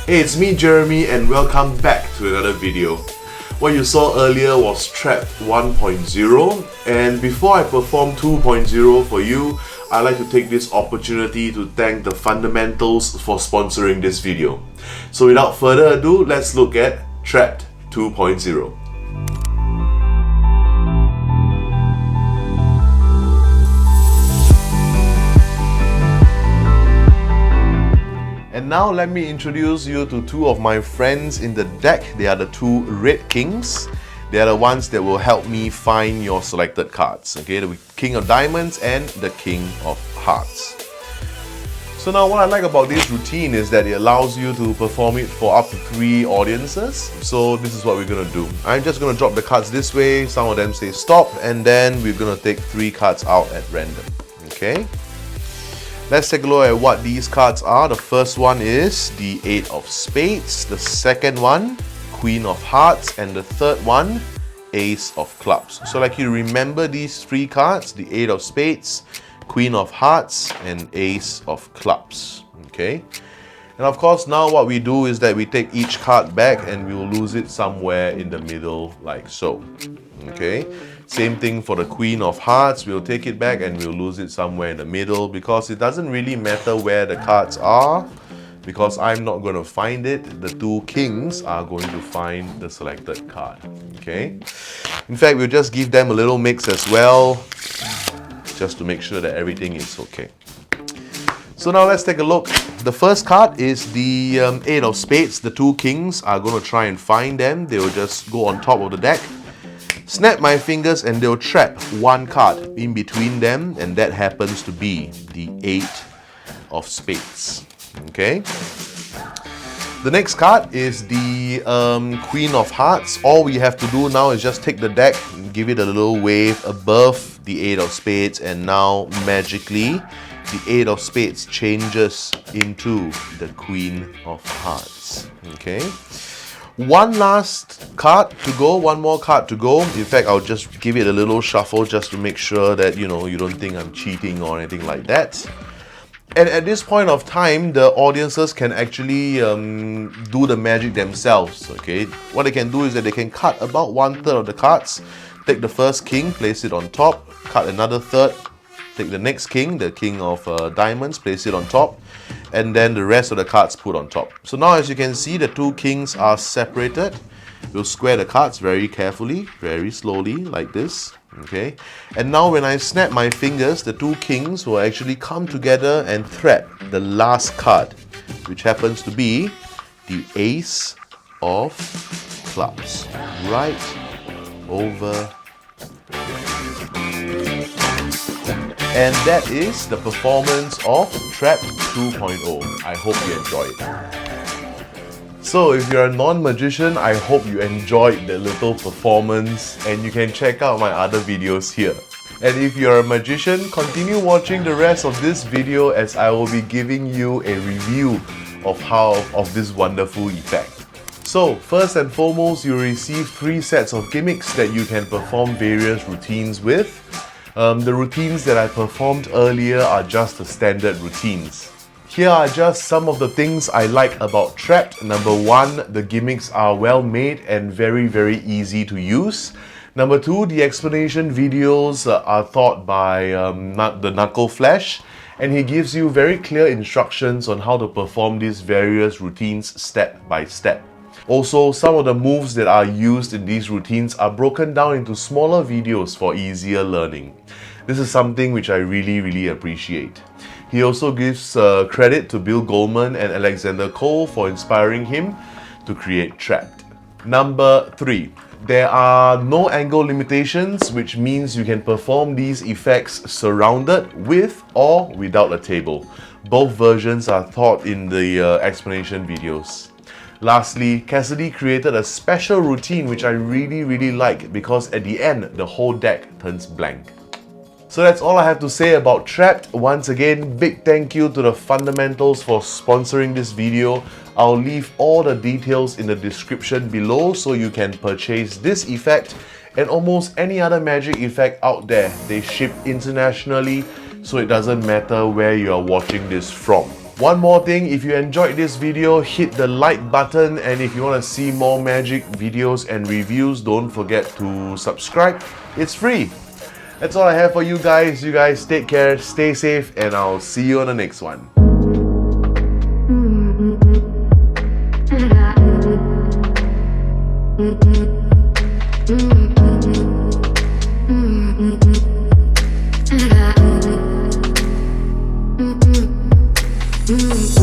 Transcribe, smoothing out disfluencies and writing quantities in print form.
Hey, it's me Jeremy and welcome back to another video. What you saw earlier was Trapped 1.0, and before I perform 2.0 for you, I'd like to take this opportunity to thank the Fundamentals for sponsoring this video. So without further ado, let's look at Trapped 2.0. And now let me introduce you to two of my friends in the deck. They are the two Red Kings. They are the ones that will help me find your selected cards. Okay, the King of Diamonds and the King of Hearts. So now what I like about this routine is that it allows you to perform it for up to 3 audiences. So this is what we're going to do. I'm just going to drop the cards this way. Some of them say stop, and then we're going to take 3 cards out at random. Okay. Let's take a look at what these cards are. The first one is the 8 of Spades, the second one, Queen of Hearts, and the third one, Ace of Clubs. So like you remember these 3 cards, the 8 of Spades, Queen of Hearts, and Ace of Clubs. Okay. And of course now what we do is that we take each card back and we will lose it somewhere in the middle like so. Okay. Same thing for the Queen of Hearts, we'll take it back and we'll lose it somewhere in the middle, because it doesn't really matter where the cards are, because I'm not going to find it. The 2 Kings are going to find the selected card. Okay. In fact, we'll just give them a little mix as well, just to make sure that everything is okay. So now let's take a look. The first card is the 8 of Spades. The 2 Kings are going to try and find them. They will just go on top of the deck, snap my fingers, and they'll trap 1 card in between them, and that happens to be the 8 of Spades. Okay. The next card is the Queen of Hearts. All we have to do now is just take the deck, give it a little wave above the 8 of Spades, and now magically the 8 of Spades changes into the Queen of Hearts. Okay. One last card to go, one more card to go. In fact, I'll just give it a little shuffle just to make sure that, you don't think I'm cheating or anything like that. And at this point of time, the audiences can actually do the magic themselves. Okay, what they can do is that they can cut about 1/3 of the cards, take the first king, place it on top, cut another third, take the next king, the King of Diamonds, place it on top, and then the rest of the cards put on top. So now as you can see, the 2 kings are separated. We'll square the cards very carefully, very slowly, like this. Okay, and now when I snap my fingers, the 2 kings will actually come together and trap the last card, which happens to be the Ace of Clubs, right over. And that is the performance of Trapped 2.0. I hope you enjoyed it. So if you're a non-magician, I hope you enjoyed the little performance, and you can check out my other videos here. And if you're a magician, continue watching the rest of this video, as I will be giving you a review of this wonderful effect. So first and foremost, you'll receive 3 sets of gimmicks that you can perform various routines with. The routines that I performed earlier are just the standard routines. Here are just some of the things I like about Trapped. Number 1, the gimmicks are well made and very easy to use. Number 2, the explanation videos are taught by the Knuckle Flash, and he gives you very clear instructions on how to perform these various routines step by step. Also, some of the moves that are used in these routines are broken down into smaller videos for easier learning. This is something which I really appreciate. He also gives credit to Bill Goldman and Alexander Cole for inspiring him to create Trapped. Number 3. There are no angle limitations, which means you can perform these effects surrounded with or without a table. Both versions are taught in the explanation videos. Lastly, Cassidy created a special routine which I really like, because at the end, the whole deck turns blank. So that's all I have to say about Trapped. Once again, big thank you to the Fundamentals for sponsoring this video. I'll leave all the details in the description below so you can purchase this effect and almost any other magic effect out there. They ship internationally, so it doesn't matter where you are watching this from. One more thing, if you enjoyed this video, hit the like button, and if you want to see more magic videos and reviews, don't forget to subscribe. It's free. That's all I have for you guys. You guys take care, stay safe, and I'll see you on the next one. Mm-hmm.